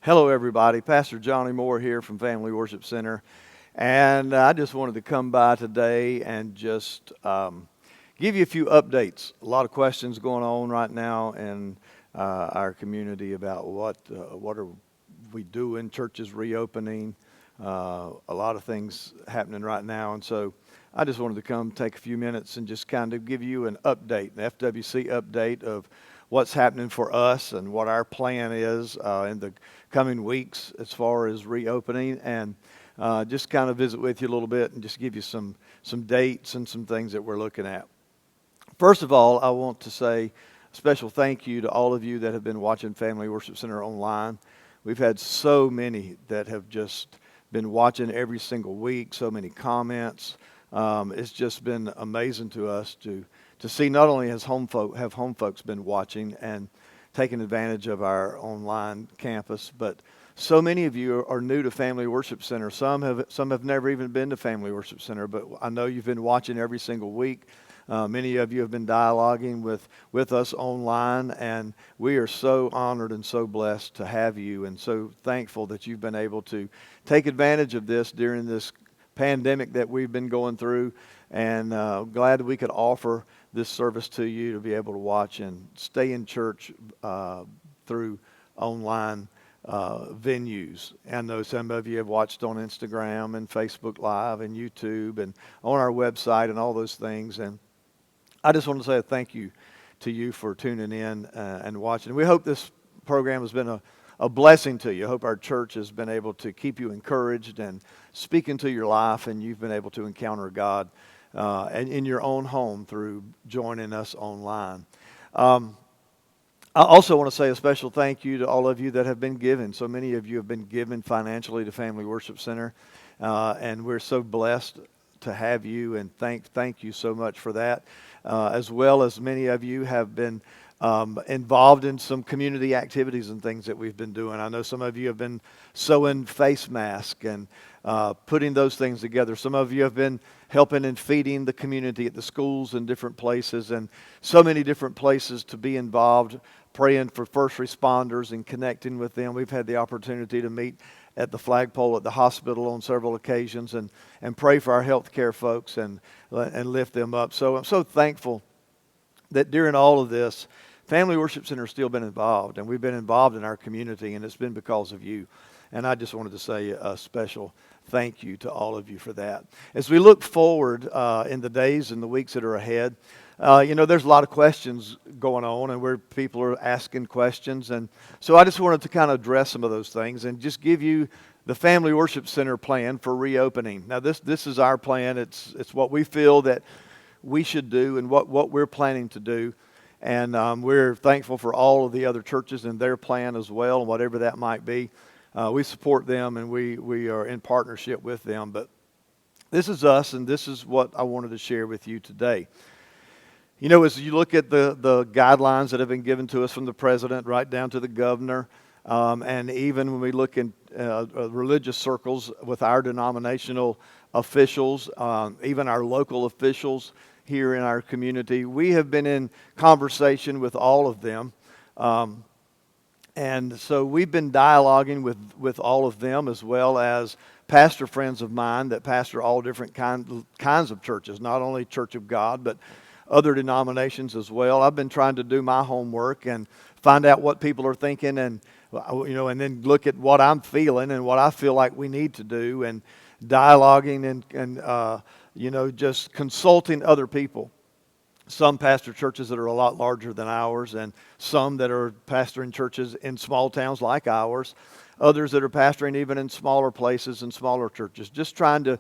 Hello, everybody. Pastor Johnny Moore here from Family Worship Center. And I just wanted to come by today and just give you a few updates. A lot of questions going on right now in our community about what are we doing, churches reopening, a lot of things happening right now. And so I just wanted to come take a few minutes and just kind of give you an update, an FWC update of what's happening for us and what our plan is in the coming weeks as far as reopening, and just kind of visit with you a little bit and just give you some dates and some things that we're looking at. First of all, I want to say a special thank you to all of you that have been watching Family Worship Center online. We've had so many that have just been watching every single week, so many comments. It's just been amazing to us to see not only have home folks been watching and taking advantage of our online campus, but so many of you are new to Family Worship Center. Some have never even been to Family Worship Center, but I know you've been watching every single week. Many of you have been dialoguing with us online, and we are so honored and so blessed to have you, and so thankful that you've been able to take advantage of this during this pandemic that we've been going through, and glad that we could offer this service to you to be able to watch and stay in church through online venues. I know some of you have watched on Instagram and Facebook Live and YouTube and on our website and all those things, and I just want to say a thank you to you for tuning in and watching. We hope this program has been a blessing to you. I hope our church has been able to keep you encouraged and speak into your life, and you've been able to encounter God and in your own home through joining us online. I also want to say a special thank you to all of you that have been giving. So many of you have been giving financially to Family Worship Center, and we're so blessed to have you, and thank you so much for that. As well as many of you have been involved in some community activities and things that we've been doing. I know some of you have been sewing face masks and putting those things together. Some of you have been helping and feeding the community at the schools and different places, and so many different places to be involved, praying for first responders and connecting with them. We've had the opportunity to meet at the flagpole at the hospital on several occasions and pray for our healthcare folks and lift them up. So I'm so thankful that during all of this, Family Worship Center has still been involved, and we've been involved in our community, and it's been because of you. And I just wanted to say a special thank you to all of you for that. As we look forward in the days and the weeks that are ahead, there's a lot of questions going on, and where people are asking questions. And so I just wanted to kind of address some of those things and just give you the Family Worship Center plan for reopening. Now, this is our plan. It's what we feel that we should do and what we're planning to do. And we're thankful for all of the other churches and their plan as well, and whatever that might be. We support them, and we are in partnership with them. But this is us, and this is what I wanted to share with you today. You know, as you look at the guidelines that have been given to us from the president right down to the governor, and even when we look in religious circles with our denominational officials, even our local officials here in our community, we have been in conversation with all of them. And so we've been dialoguing with all of them, as well as pastor friends of mine that pastor all different kinds of churches, not only Church of God, but other denominations as well. I've been trying to do my homework and find out what people are thinking, and and then look at what I'm feeling and what I feel like we need to do, and dialoguing and just consulting other people. Some pastor churches that are a lot larger than ours, and some that are pastoring churches in small towns like ours. Others that are pastoring even in smaller places and smaller churches. Just trying to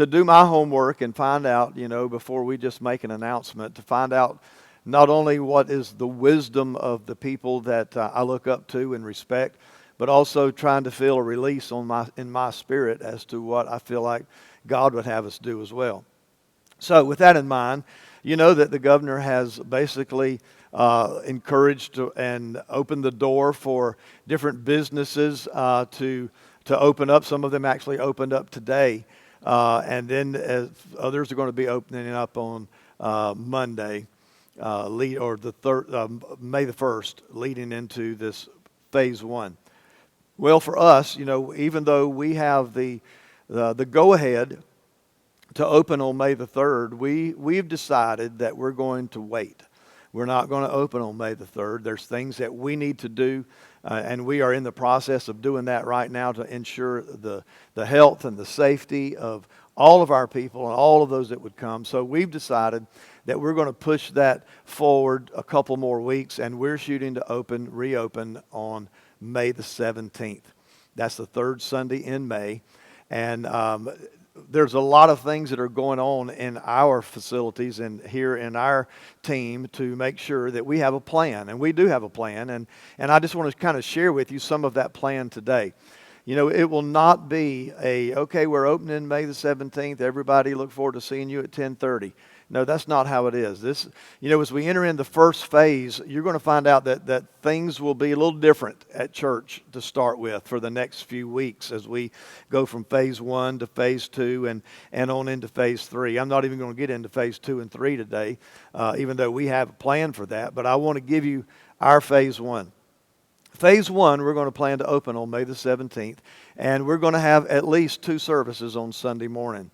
do my homework and find out, before we just make an announcement, to find out not only what is the wisdom of the people that I look up to and respect, but also trying to feel a release in my spirit as to what I feel like God would have us do as well. So with that in mind, you know that the governor has basically encouraged and opened the door for different businesses to open up. Some of them actually opened up today, and then others are going to be opening up on Monday, May the 1st, leading into this phase one. Well, for us, even though we have the go-ahead to open on May the 3rd, we've decided that we're going to wait. We're not going to open on May the 3rd. There's things that we need to do, and we are in the process of doing that right now to ensure the health and the safety of all of our people and all of those that would come. So we've decided that we're going to push that forward a couple more weeks, and we're shooting to reopen on May the 17th. That's the third Sunday in May. And there's a lot of things that are going on in our facilities and here in our team to make sure that we have a plan. And we do have a plan. And I just want to kind of share with you some of that plan today. It will not be okay, we're opening May the 17th. Everybody look forward to seeing you at 10:30. No, that's not how it is. This, as we enter in the first phase, you're going to find out that things will be a little different at church to start with for the next few weeks as we go from phase 1 to phase 2 and on into phase 3. I'm not even going to get into phase 2 and 3 today, even though we have a plan for that. But I want to give you our phase 1. Phase 1, we're going to plan to open on May the 17th, and we're going to have at least 2 services on Sunday morning.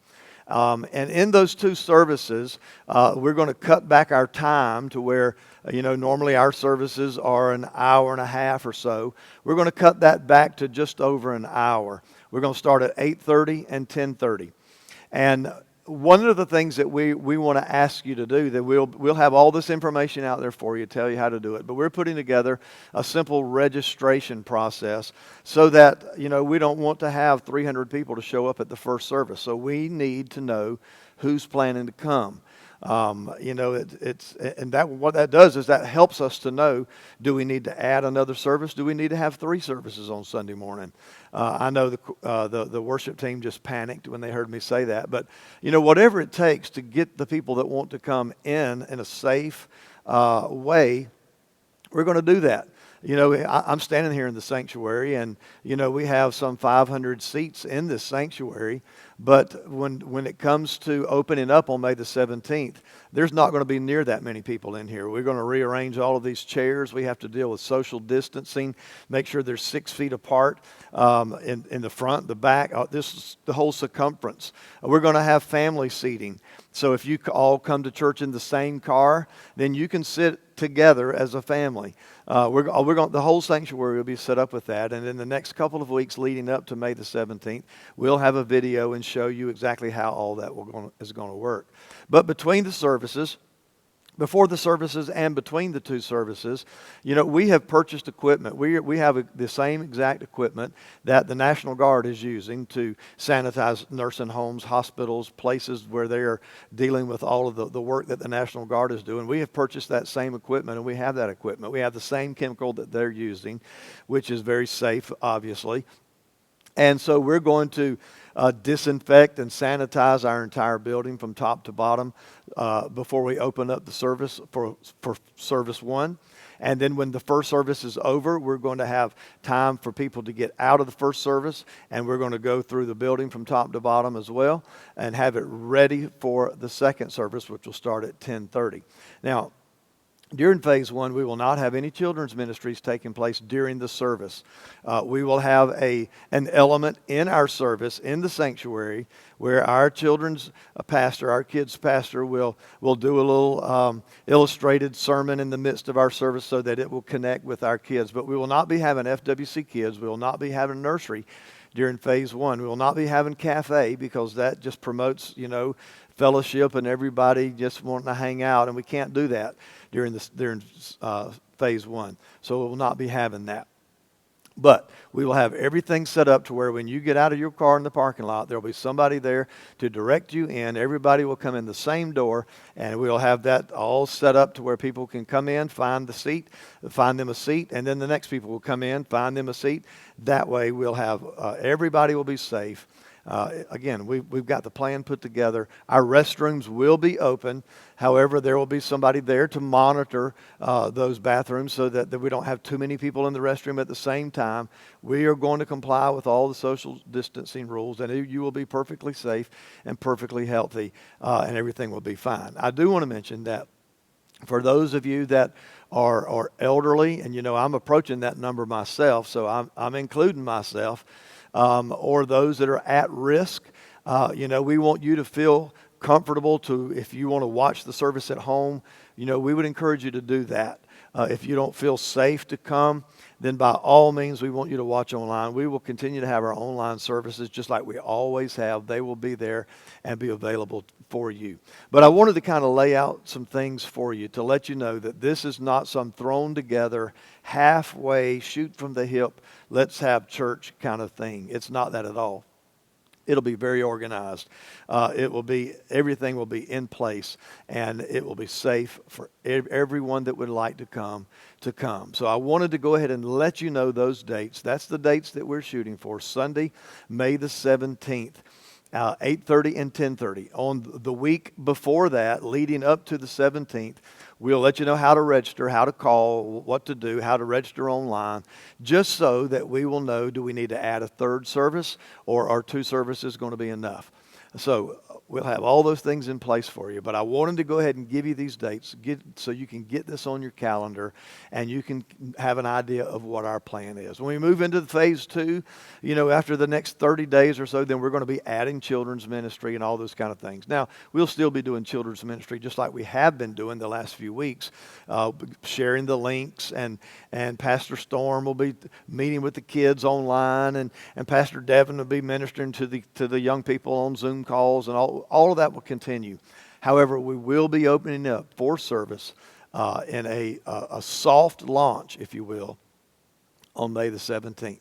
And in those 2 services, we're going to cut back our time to where, normally our services are an hour and a half or so. We're going to cut that back to just over an hour. We're going to start at 8:30 and 10:30. And one of the things that we want to ask you to do, that we'll have all this information out there for you, tell you how to do it, but we're putting together a simple registration process so that, we don't want to have 300 people to show up at the first service. So we need to know who's planning to come. What that does is that helps us to know, do we need to add another service? Do we need to have 3 services on Sunday morning? I know the worship team just panicked when they heard me say that, but whatever it takes to get the people that want to come in a safe way, we're going to do that. I'm standing here in the sanctuary, and we have some 500 seats in this sanctuary. But when it comes to opening up on May the 17th, there's not going to be near that many people in here. We're going to rearrange all of these chairs. We have to deal with social distancing, make sure they're 6 feet apart in the front, the back. This is the whole circumference. We're going to have family seating. So if you all come to church in the same car, then you can sit together as a family. The whole sanctuary will be set up with that, and in the next couple of weeks leading up to May the 17th, we'll have a video and show you exactly how all that is going to work. But between the services, before the services and between the 2 services, we have purchased equipment. We have the same exact equipment that the National Guard is using to sanitize nursing homes, hospitals, places where they are dealing with all of the work that the National Guard is doing. We have purchased that same equipment, and we have that equipment. We have the same chemical that they're using, which is very safe, obviously. And so we're going to disinfect and sanitize our entire building from top to bottom before we open up the service for service 1. And then when the first service is over, we're going to have time for people to get out of the first service, and we're going to go through the building from top to bottom as well and have it ready for the second service, which will start at 10:30. Now, during phase 1, we will not have any children's ministries taking place during the service. We will have an element in our service, in the sanctuary, where our children's pastor, our kids' pastor, will do a little illustrated sermon in the midst of our service so that it will connect with our kids. But we will not be having FWC kids. We will not be having nursery during phase 1. We will not be having cafe, because that just promotes, fellowship and everybody just wanting to hang out, and we can't do that during phase 1. So we will not be having that. But we will have everything set up to where when you get out of your car in the parking lot, there will be somebody there to direct you in. Everybody will come in the same door, and we'll have that all set up to where people can come in, find them a seat, and then the next people will come in, find them a seat. That way we'll have, everybody will be safe. Again, we've got the plan put together. Our restrooms will be open. However, there will be somebody there to monitor those bathrooms so that we don't have too many people in the restroom at the same time. We are going to comply with all the social distancing rules, and you will be perfectly safe and perfectly healthy, and everything will be fine. I do want to mention that For those of you that are elderly, and I'm approaching that number myself, so I'm including myself, or those that are at risk, we want you to feel comfortable to, if you want to watch the service at home, we would encourage you to do that. If you don't feel safe to come, then by all means, we want you to watch online. We will continue to have our online services just like we always have. They will be there and be available for you. But I wanted to kind of lay out some things for you to let you know that this is not some thrown together, halfway, shoot from the hip, let's have church kind of thing. It's not that at all. It'll be very organized. Everything will be in place, and it will be safe for everyone that would like to come. So I wanted to go ahead and let you know those dates. That's the dates that we're shooting for. Sunday, May the 17th. 8:30 and 10:30. On the week before that, leading up to the 17th, we'll let you know how to register, how to call, what to do, how to register online, just so that we will know, do we need to add a third service, or are 2 services going to be enough? So we'll have all those things in place for you. But I wanted to go ahead and give you these dates so you can get this on your calendar and you can have an idea of what our plan is. When we move into phase 2, after the next 30 days or so, then we're going to be adding children's ministry and all those kind of things. Now, we'll still be doing children's ministry just like we have been doing the last few weeks, sharing the links, and Pastor Storm will be meeting with the kids online, and Pastor Devin will be ministering to the young people on Zoom calls, and all of that will continue. However, we will be opening up for service in a soft launch, if you will, on May the 17th.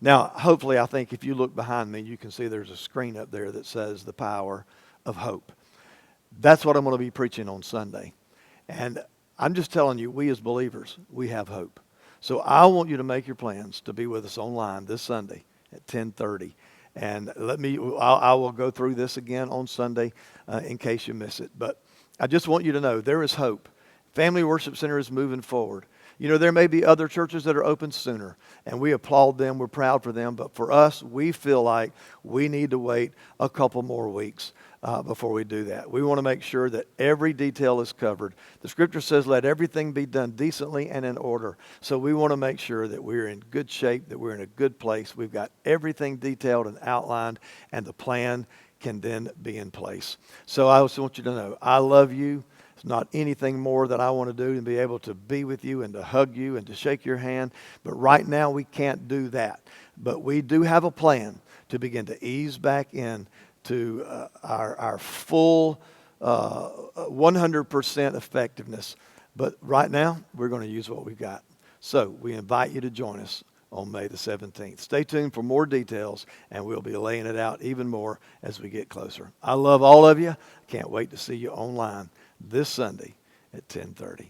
Now, hopefully, I think if you look behind me, you can see there's a screen up there that says the power of hope. That's what I'm going to be preaching on Sunday. And I'm just telling you, we as believers, we have hope. So I want you to make your plans to be with us online this Sunday at 10:30. And I will go through this again on Sunday in case you miss it. But I just want you to know there is hope. Family Worship Center is moving forward. There may be other churches that are open sooner, and we applaud them. We're proud for them. But for us, we feel like we need to wait a couple more weeks before we do that. We want to make sure that every detail is covered. The Scripture says, let everything be done decently and in order. So we want to make sure that we're in good shape, that we're in a good place. We've got everything detailed and outlined, and the plan can then be in place. So I also want you to know, I love you. It's not anything more that I want to do than be able to be with you and to hug you and to shake your hand. But right now we can't do that. But we do have a plan to begin to ease back in to our full 100% effectiveness. But right now, we're going to use what we've got. So we invite you to join us on May the 17th. Stay tuned for more details, and we'll be laying it out even more as we get closer. I love all of you. Can't wait to see you online this Sunday at 10:30.